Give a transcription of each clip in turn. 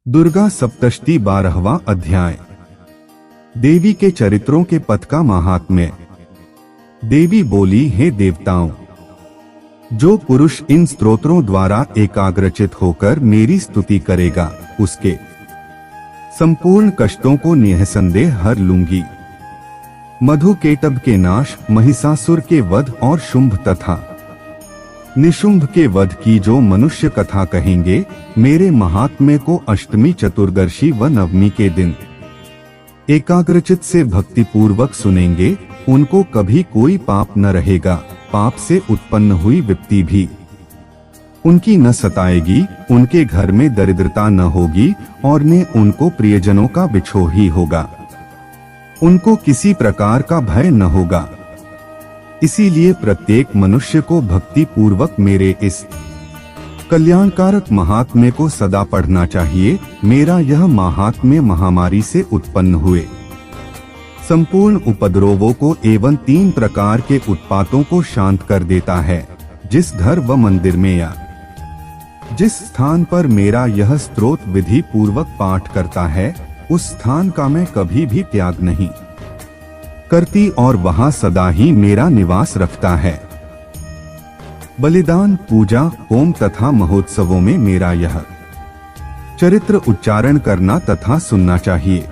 दुर्गा सप्तशती 12वां अध्याय। देवी के चरित्रों के पथ का महात्म्य। देवी बोली, हे देवताओं, जो पुरुष इन स्तोत्रों द्वारा एकाग्रचित होकर मेरी स्तुति करेगा उसके संपूर्ण कष्टों को निःसंदेह हर लूंगी। मधुकेटभ के नाश, महिषासुर के वध और शुंभ तथा निशुंभ के वध की जो मनुष्य कथा कहेंगे, मेरे महात्म्य को अष्टमी, चतुर्दशी व नवमी के दिन एकाग्रचित से भक्ति पूर्वक सुनेंगे, उनको कभी कोई पाप न रहेगा। पाप से उत्पन्न हुई विपत्ति भी उनकी न सताएगी, उनके घर में दरिद्रता न होगी और न उनको प्रियजनों का बिछोह ही होगा। उनको किसी प्रकार का भय न होगा। इसीलिए प्रत्येक मनुष्य को भक्ति पूर्वक मेरे इस कल्याणकारक महात्म्य को सदा पढ़ना चाहिए। मेरा यह महात्म्य महामारी से उत्पन्न हुए संपूर्ण उपद्रवों को एवं 3 प्रकार के उत्पातों को शांत कर देता है। जिस घर व मंदिर में या जिस स्थान पर मेरा यह स्तोत्र विधि पूर्वक पाठ करता है, उस स्थान का मैं कभी भी त्याग नहीं करती और वहां सदा ही मेरा निवास रखता है। बलिदान, पूजा, होम तथा महोत्सवों में मेरा यह चरित्र उच्चारण करना तथा सुनना चाहिए।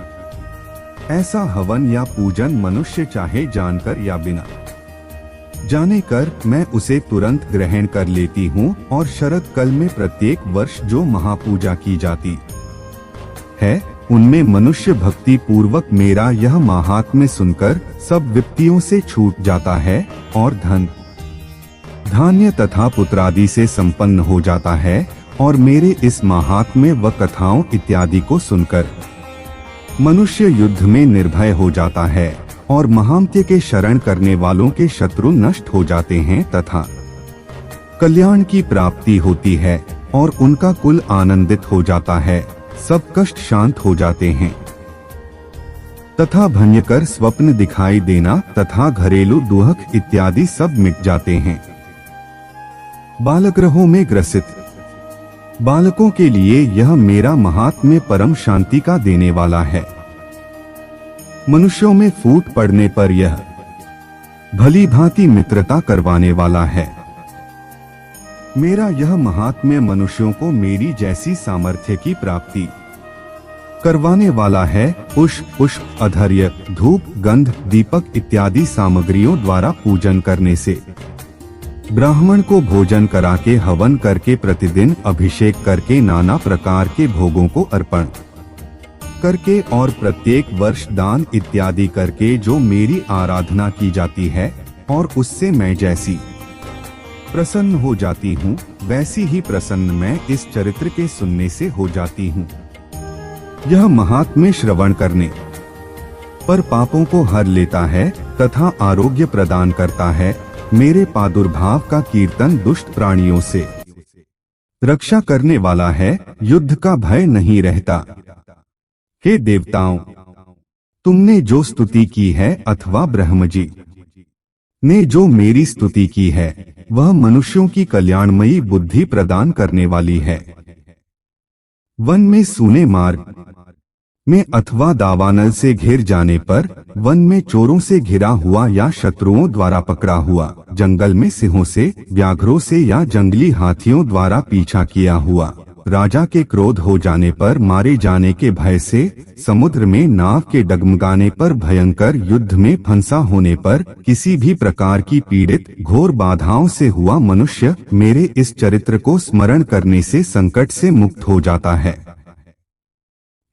ऐसा हवन या पूजन मनुष्य चाहे जानकर या बिना जाने कर, मैं उसे तुरंत ग्रहण कर लेती हूँ। और शरद काल में प्रत्येक वर्ष जो महापूजा की जाती है, उनमें मनुष्य भक्ति पूर्वक मेरा यह महात्म्य सुनकर सब विपत्तियों से छूट जाता है और धन, धान्य तथा पुत्रादि से संपन्न हो जाता है। और मेरे इस महात्म्य व कथाओं इत्यादि को सुनकर मनुष्य युद्ध में निर्भय हो जाता है और महांत्य के शरण करने वालों के शत्रु नष्ट हो जाते हैं तथा कल्याण की प्राप्ति होती है और उनका कुल आनंदित हो जाता है। सब कष्ट शांत हो जाते हैं तथा भयंकर स्वप्न दिखाई देना तथा घरेलू दुख इत्यादि सब मिट जाते हैं। बालग्रहों में ग्रसित बालकों के लिए यह मेरा महात्म्य परम शांति का देने वाला है। मनुष्यों में फूट पड़ने पर यह भली भांति मित्रता करवाने वाला है। मेरा यह महात्म्य मनुष्यों को मेरी जैसी सामर्थ्य की प्राप्ति करवाने वाला है। पुष्प, अधर्य, धूप, गंध, दीपक इत्यादि सामग्रियों द्वारा पूजन करने से, ब्राह्मण को भोजन करा के, हवन करके, प्रतिदिन अभिषेक करके, नाना प्रकार के भोगों को अर्पण करके और प्रत्येक वर्ष दान इत्यादि करके जो मेरी आराधना की जाती है और उससे मैं जैसी प्रसन्न हो जाती हूँ, वैसी ही प्रसन्न मैं इस चरित्र के सुनने से हो जाती हूँ। यह महात्म्य श्रवण करने पर पापों को हर लेता है तथा आरोग्य प्रदान करता है। मेरे प्रादुर्भाव का कीर्तन दुष्ट प्राणियों से रक्षा करने वाला है। युद्ध का भय नहीं रहता। हे देवताओं, तुमने जो स्तुति की है अथवा ब्रह्मजी ने जो मेरी स्तुति की है, वह मनुष्यों की कल्याणमयी बुद्धि प्रदान करने वाली है। वन में सूने मार्ग में अथवा दावानल से घिर जाने पर, वन में चोरों से घिरा हुआ या शत्रुओं द्वारा पकड़ा हुआ, जंगल में सिंहों से, व्याघ्रों से या जंगली हाथियों द्वारा पीछा किया हुआ, राजा के क्रोध हो जाने पर मारे जाने के भय से, समुद्र में नाव के डगमगाने पर, भयंकर युद्ध में फंसा होने पर, किसी भी प्रकार की पीड़ित घोर बाधाओं से हुआ मनुष्य मेरे इस चरित्र को स्मरण करने से संकट से मुक्त हो जाता है।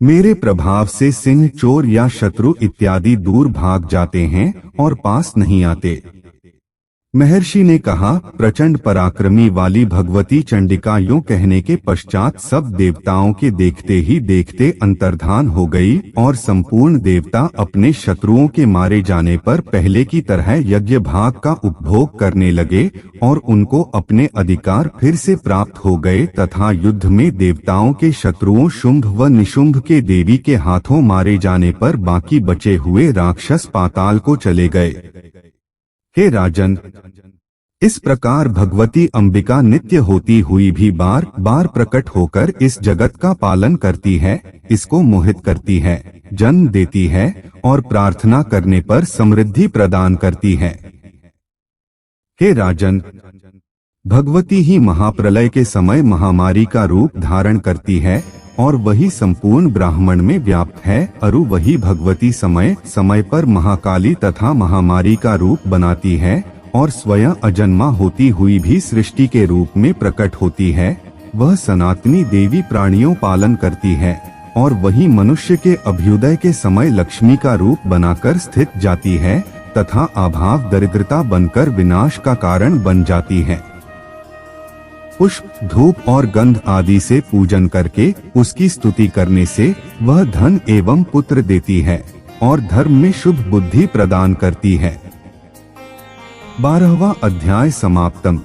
मेरे प्रभाव से सिंह, चोर या शत्रु इत्यादि दूर भाग जाते हैं और पास नहीं आते। महर्षि ने कहा, प्रचंड पराक्रमी वाली भगवती चंडिका यूं कहने के पश्चात सब देवताओं के देखते ही देखते अंतर्धान हो गई और संपूर्ण देवता अपने शत्रुओं के मारे जाने पर पहले की तरह यज्ञ भाग का उपभोग करने लगे और उनको अपने अधिकार फिर से प्राप्त हो गए तथा युद्ध में देवताओं के शत्रुओं शुंभ व निशुंभ के देवी के हाथों मारे जाने पर बाकी बचे हुए राक्षस पाताल को चले गए। हे राजन, इस प्रकार भगवती अंबिका नित्य होती हुई भी बार बार प्रकट होकर इस जगत का पालन करती है, इसको मोहित करती है, जन्म देती है और प्रार्थना करने पर समृद्धि प्रदान करती है। हे राजन, भगवती ही महाप्रलय के समय महामारी का रूप धारण करती है और वही संपूर्ण ब्राह्मण में व्याप्त है। अरु वही भगवती समय समय पर महाकाली तथा महामारी का रूप बनाती है और स्वयं अजन्मा होती हुई भी सृष्टि के रूप में प्रकट होती है। वह सनातनी देवी प्राणियों पालन करती है और वही मनुष्य के अभ्युदय के समय लक्ष्मी का रूप बनाकर स्थित जाती है तथा अभाव दरिद्रता बनकर विनाश का कारण बन जाती है। पुष्प, धूप और गंध आदि से पूजन करके उसकी स्तुति करने से वह धन एवं पुत्र देती है और धर्म में शुभ बुद्धि प्रदान करती है। 12वां अध्याय समाप्तम।